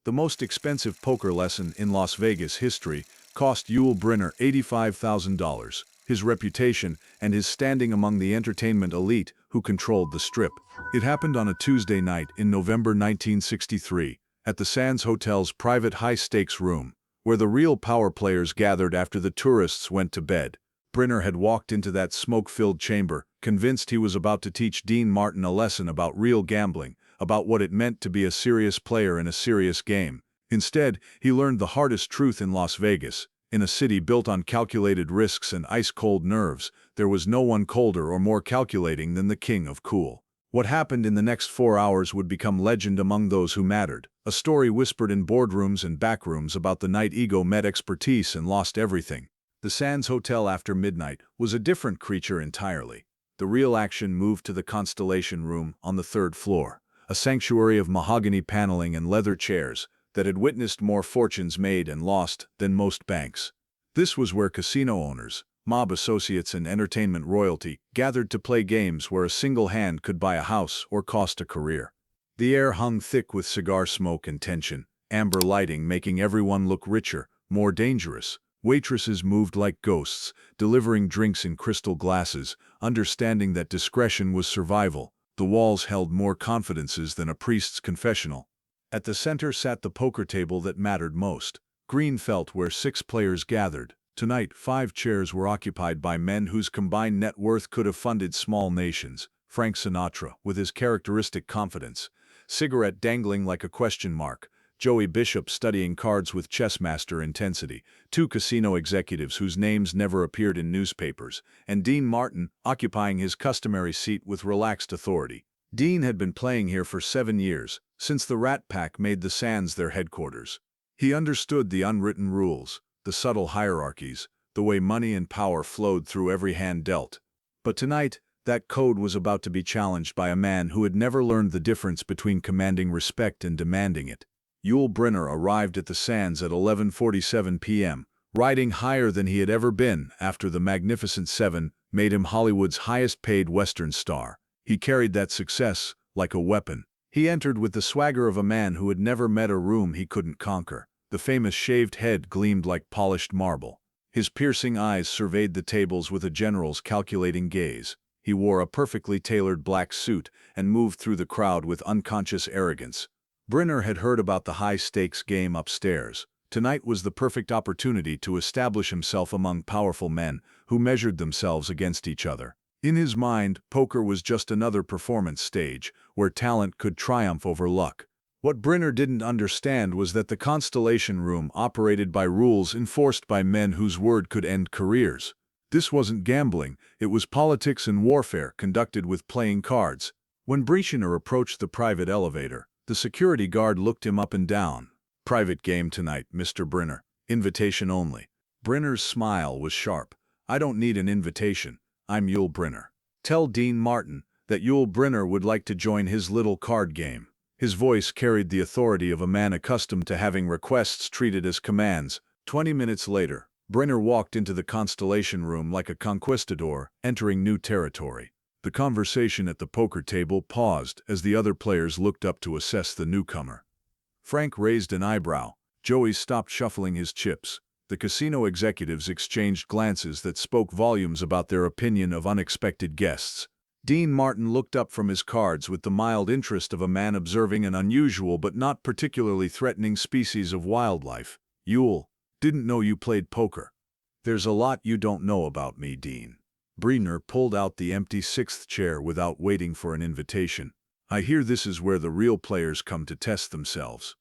The most expensive poker lesson in Las Vegas history cost Yul Brynner $85,000, his reputation and his standing among the entertainment elite who controlled the Strip. It happened on a Tuesday night in November 1963 at the Sands Hotel's private high-stakes room, where the real power players gathered after the tourists went to bed. Brynner had walked into that smoke-filled chamber, convinced he was about to teach Dean Martin a lesson about real gambling, about what it meant to be a serious player in a serious game. Instead, he learned the hardest truth in Las Vegas. In a city built on calculated risks and ice-cold nerves, there was no one colder or more calculating than the king of cool. What happened in the next 4 hours would become legend among those who mattered, a story whispered in boardrooms and backrooms about the night ego met expertise and lost everything. The Sands Hotel after midnight was a different creature entirely. The real action moved to the Constellation Room on the 3rd floor, a sanctuary of mahogany paneling and leather chairs that had witnessed more fortunes made and lost than most banks. This was where casino owners, mob associates and entertainment royalty gathered to play games where a single hand could buy a house or cost a career. The air hung thick with cigar smoke and tension, amber lighting making everyone look richer, more dangerous. Waitresses moved like ghosts, delivering drinks in crystal glasses, understanding that discretion was survival. The walls held more confidences than a priest's confessional. At the center sat the poker table that mattered most, green felt where 6 players gathered. Tonight, 5 chairs were occupied by men whose combined net worth could have funded small nations. Frank Sinatra, with his characteristic confidence, cigarette dangling like a question mark. Joey Bishop studying cards with chessmaster intensity, 2 casino executives whose names never appeared in newspapers, and Dean Martin occupying his customary seat with relaxed authority. Dean had been playing here for 7 years, since the Rat Pack made the Sands their headquarters. He understood the unwritten rules, the subtle hierarchies, the way money and power flowed through every hand dealt. But tonight, that code was about to be challenged by a man who had never learned the difference between commanding respect and demanding it. Yul Brynner arrived at the Sands at 11:47 p.m., riding higher than he had ever been after the Magnificent Seven made him Hollywood's highest-paid Western star. He carried that success like a weapon. He entered with the swagger of a man who had never met a room he couldn't conquer. The famous shaved head gleamed like polished marble. His piercing eyes surveyed the tables with a general's calculating gaze. He wore a perfectly tailored black suit and moved through the crowd with unconscious arrogance. Brynner had heard about the high-stakes game upstairs. Tonight was the perfect opportunity to establish himself among powerful men who measured themselves against each other. In his mind, poker was just another performance stage where talent could triumph over luck. What Brynner didn't understand was that the Constellation Room operated by rules enforced by men whose word could end careers. This wasn't gambling, it was politics and warfare conducted with playing cards. When Brynner approached the private elevator, the security guard looked him up and down. "Private game tonight, Mr. Brynner. Invitation only." Brynner's smile was sharp. "I don't need an invitation. I'm Yul Brynner. Tell Dean Martin that Yul Brynner would like to join his little card game." His voice carried the authority of a man accustomed to having requests treated as commands. 20 minutes later, Brynner walked into the Constellation Room like a conquistador, entering new territory. The conversation at the poker table paused as the other players looked up to assess the newcomer. Frank raised an eyebrow. Joey stopped shuffling his chips. The casino executives exchanged glances that spoke volumes about their opinion of unexpected guests. Dean Martin looked up from his cards with the mild interest of a man observing an unusual but not particularly threatening species of wildlife. "Yul, didn't know you played poker." "There's a lot you don't know about me, Dean." Brynner pulled out the empty 6th chair without waiting for an invitation. "I hear this is where the real players come to test themselves."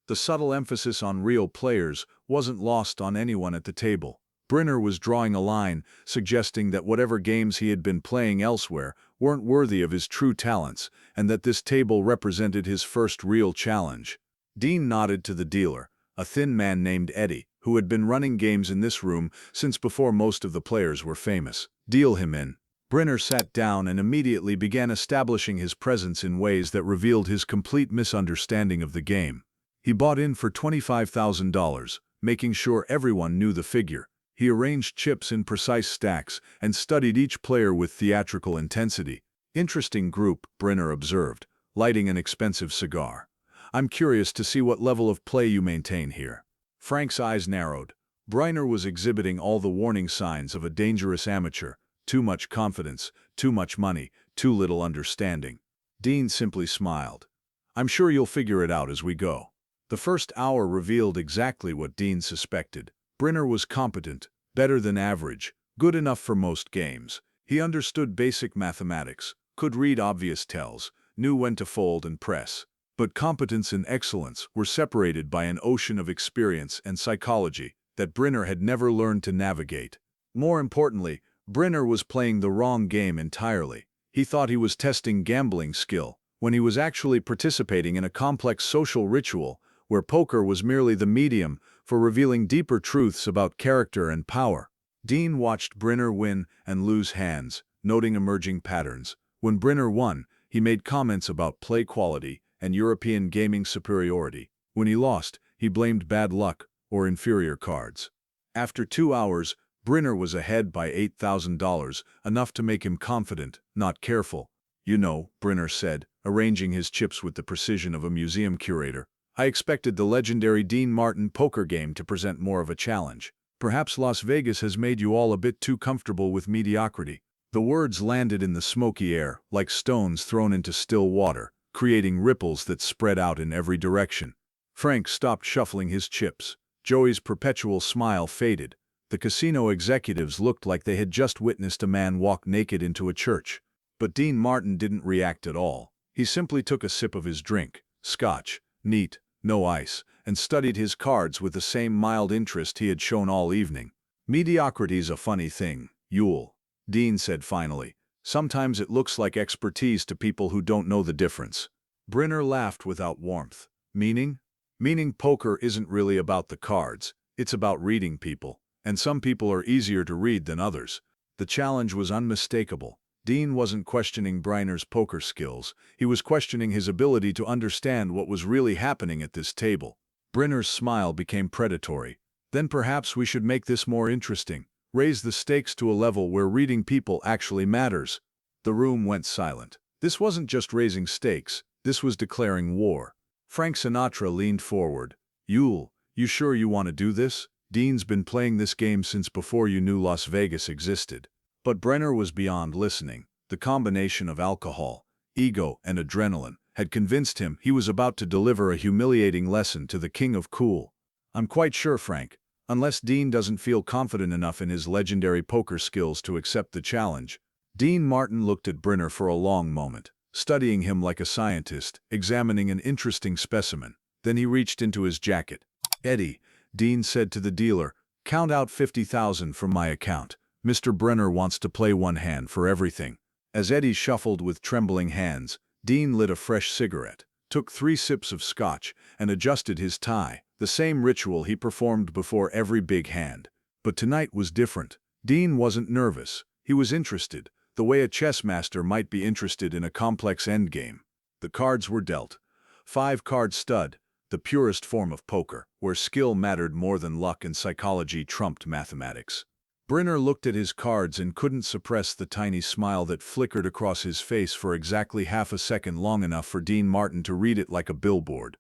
The subtle emphasis on real players wasn't lost on anyone at the table. Brynner was drawing a line, suggesting that whatever games he had been playing elsewhere weren't worthy of his true talents, and that this table represented his first real challenge. Dean nodded to the dealer, a thin man named Eddie, who had been running games in this room since before most of the players were famous. "Deal him in." Brynner sat down and immediately began establishing his presence in ways that revealed his complete misunderstanding of the game. He bought in for $25,000, making sure everyone knew the figure. He arranged chips in precise stacks and studied each player with theatrical intensity. "Interesting group," Brynner observed, lighting an expensive cigar. I'm curious to see what level of play you maintain here." Frank's eyes narrowed. Briner was exhibiting all the warning signs of a dangerous amateur: too much confidence, too much money, too little understanding. Dean simply smiled. "I'm sure you'll figure it out as we go." The first hour revealed exactly what Dean suspected. Briner was competent, better than average, good enough for most games. He understood basic mathematics, could read obvious tells, knew when to fold and press. But competence and excellence were separated by an ocean of experience and psychology that Briner had never learned to navigate. More importantly, Briner was playing the wrong game entirely. He thought he was testing gambling skill, when he was actually participating in a complex social ritual where poker was merely the medium for revealing deeper truths about character and power. Dean watched Briner win and lose hands, noting emerging patterns. When Briner won, he made comments about play quality and European gaming superiority. When he lost, he blamed bad luck or inferior cards. After 2 hours, Briner was ahead by $8,000, enough to make him confident, not careful. "You know," Briner said, arranging his chips with the precision of a museum curator, "I expected the legendary Dean Martin poker game to present more of a challenge. Perhaps Las Vegas has made you all a bit too comfortable with mediocrity." The words landed in the smoky air, like stones thrown into still water, creating ripples that spread out in every direction. Frank stopped shuffling his chips. Joey's perpetual smile faded. The casino executives looked like they had just witnessed a man walk naked into a church. But Dean Martin didn't react at all. He simply took a sip of his drink, scotch, neat, no ice, and studied his cards with the same mild interest he had shown all evening. "Mediocrity's a funny thing, Yul," Dean said finally. "Sometimes it looks like expertise to people who don't know the difference." Briner laughed without warmth. "Meaning?" "Meaning poker isn't really about the cards. It's about reading people. And some people are easier to read than others." The challenge was unmistakable. Dean wasn't questioning Briner's poker skills. He was questioning his ability to understand what was really happening at this table. Briner's smile became predatory. "Then perhaps we should make this more interesting. Raise the stakes to a level where reading people actually matters." The room went silent. This wasn't just raising stakes. This was declaring war. Frank Sinatra leaned forward. "Yul, you sure you want to do this? Dean's been playing this game since before you knew Las Vegas existed." But Briner was beyond listening. The combination of alcohol, ego, and adrenaline had convinced him he was about to deliver a humiliating lesson to the king of cool. "I'm quite sure, Frank. Unless Dean doesn't feel confident enough in his legendary poker skills to accept the challenge." Dean Martin looked at Briner for a long moment, studying him like a scientist, examining an interesting specimen. Then he reached into his jacket. "Eddie," Dean said to the dealer, "count out 50,000 from my account. Mr. Briner wants to play one hand for everything." As Eddie shuffled with trembling hands, Dean lit a fresh cigarette, took 3 sips of scotch, and adjusted his tie, the same ritual he performed before every big hand. But tonight was different. Dean wasn't nervous. He was interested, the way a chess master might be interested in a complex endgame. The cards were dealt. 5-card stud, the purest form of poker, where skill mattered more than luck and psychology trumped mathematics. Briner looked at his cards and couldn't suppress the tiny smile that flickered across his face for exactly half a second, long enough for Dean Martin to read it like a billboard.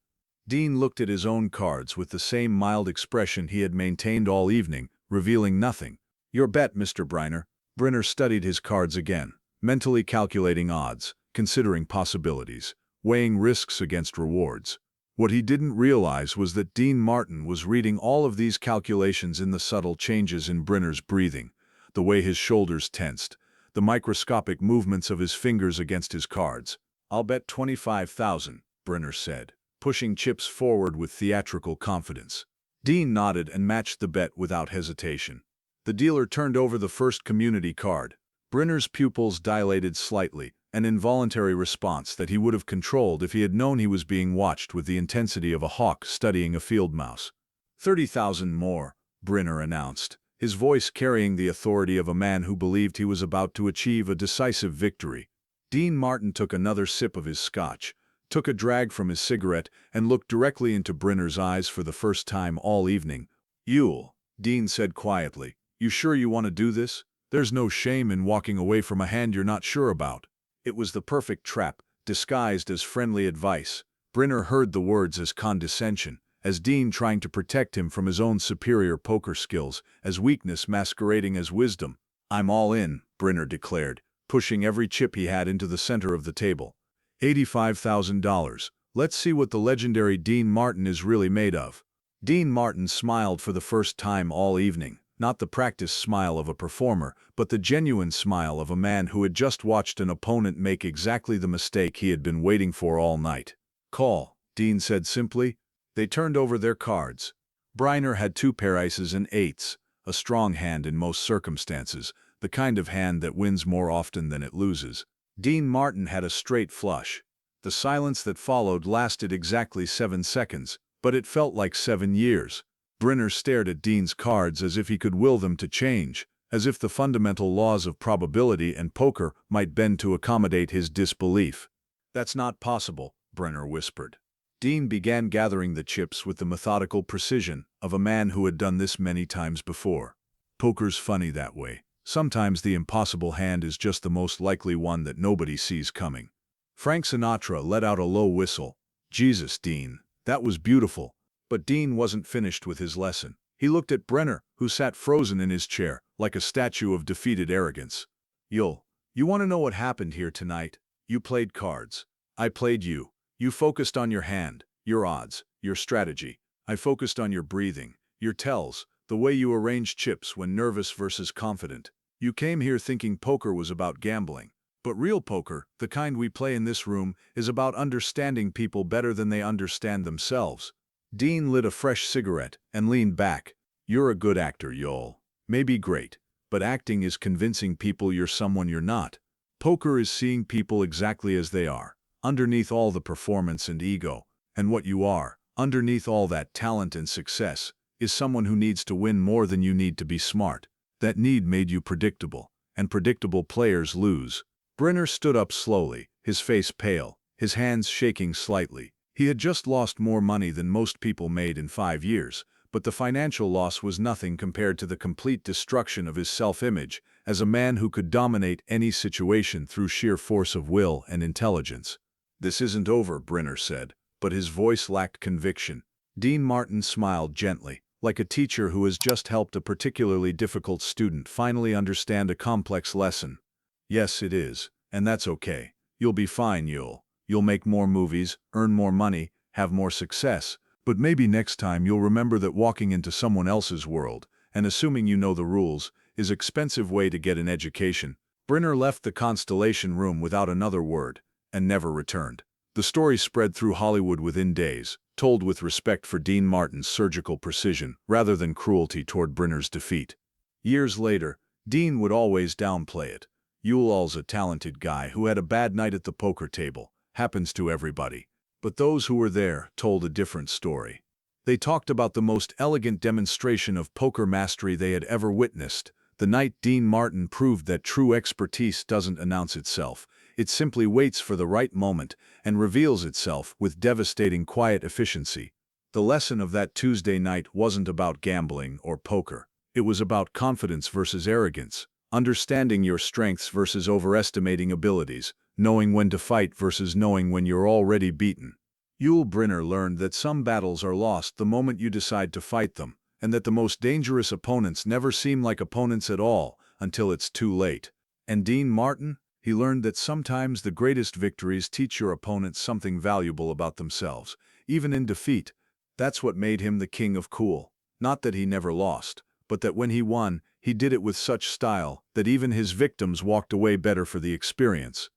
Dean looked at his own cards with the same mild expression he had maintained all evening, revealing nothing. "Your bet, Mr. Briner." Briner studied his cards again, mentally calculating odds, considering possibilities, weighing risks against rewards. What he didn't realize was that Dean Martin was reading all of these calculations in the subtle changes in Briner's breathing, the way his shoulders tensed, the microscopic movements of his fingers against his cards. "I'll bet 25,000, Briner said, pushing chips forward with theatrical confidence. Dean nodded and matched the bet without hesitation. The dealer turned over the first community card. Briner's pupils dilated slightly, an involuntary response that he would have controlled if he had known he was being watched with the intensity of a hawk studying a field mouse. 30,000 more, Briner announced, his voice carrying the authority of a man who believed he was about to achieve a decisive victory. Dean Martin took another sip of his scotch, took a drag from his cigarette, and looked directly into Briner's eyes for the first time all evening. "Yul," Dean said quietly, "you sure you want to do this? There's no shame in walking away from a hand you're not sure about." It was the perfect trap, disguised as friendly advice. Brynner heard the words as condescension, as Dean trying to protect him from his own superior poker skills, as weakness masquerading as wisdom. "I'm all in," Brynner declared, pushing every chip he had into the center of the table. $85,000. Let's see what the legendary Dean Martin is really made of. Dean Martin smiled for the first time all evening, not the practiced smile of a performer, but the genuine smile of a man who had just watched an opponent make exactly the mistake he had been waiting for all night. "Call," Dean said simply. They turned over their cards. Briner had 2 pair aces and 8s, a strong hand in most circumstances, the kind of hand that wins more often than it loses. Dean Martin had a straight flush. The silence that followed lasted exactly 7 seconds, but it felt like 7 years. Brynner stared at Dean's cards as if he could will them to change, as if the fundamental laws of probability and poker might bend to accommodate his disbelief. "That's not possible," Brynner whispered. Dean began gathering the chips with the methodical precision of a man who had done this many times before. Poker's funny that way. Sometimes the impossible hand is just the most likely one that nobody sees coming. Frank Sinatra let out a low whistle. "Jesus, Dean, that was beautiful." But Dean wasn't finished with his lesson. He looked at Brynner, who sat frozen in his chair, like a statue of defeated arrogance. "Yul, you want to know what happened here tonight? You played cards. I played you. You focused on your hand, your odds, your strategy. I focused on your breathing, your tells, the way you arrange chips when nervous versus confident. You came here thinking poker was about gambling. But real poker, the kind we play in this room, is about understanding people better than they understand themselves." Dean lit a fresh cigarette and leaned back. "You're a good actor, Yul. Maybe great, but acting is convincing people you're someone you're not. Poker is seeing people exactly as they are, underneath all the performance and ego, and what you are, underneath all that talent and success, is someone who needs to win more than you need to be smart. That need made you predictable, and predictable players lose." Brynner stood up slowly, his face pale, his hands shaking slightly. He had just lost more money than most people made in 5 years, but the financial loss was nothing compared to the complete destruction of his self-image as a man who could dominate any situation through sheer force of will and intelligence. "This isn't over," Brynner said, but his voice lacked conviction. Dean Martin smiled gently, like a teacher who has just helped a particularly difficult student finally understand a complex lesson. "Yes, it is, and that's okay. You'll be fine, Yul. You'll make more movies, earn more money, have more success, but maybe next time you'll remember that walking into someone else's world, and assuming you know the rules, is an expensive way to get an education." Brynner left the Constellation Room without another word, and never returned. The story spread through Hollywood within days, told with respect for Dean Martin's surgical precision rather than cruelty toward Brynner's defeat. Years later, Dean would always downplay it. "Yul's a talented guy who had a bad night at the poker table. Happens to everybody." But those who were there told a different story. They talked about the most elegant demonstration of poker mastery they had ever witnessed, the night Dean Martin proved that true expertise doesn't announce itself. It simply waits for the right moment and reveals itself with devastating quiet efficiency. The lesson of that Tuesday night wasn't about gambling or poker. It was about confidence versus arrogance, understanding your strengths versus overestimating abilities, knowing when to fight versus knowing when you're already beaten. Yul Brynner learned that some battles are lost the moment you decide to fight them, and that the most dangerous opponents never seem like opponents at all until it's too late. And Dean Martin? He learned that sometimes the greatest victories teach your opponents something valuable about themselves, even in defeat. That's what made him the king of cool. Not that he never lost, but that when he won, he did it with such style that even his victims walked away better for the experience.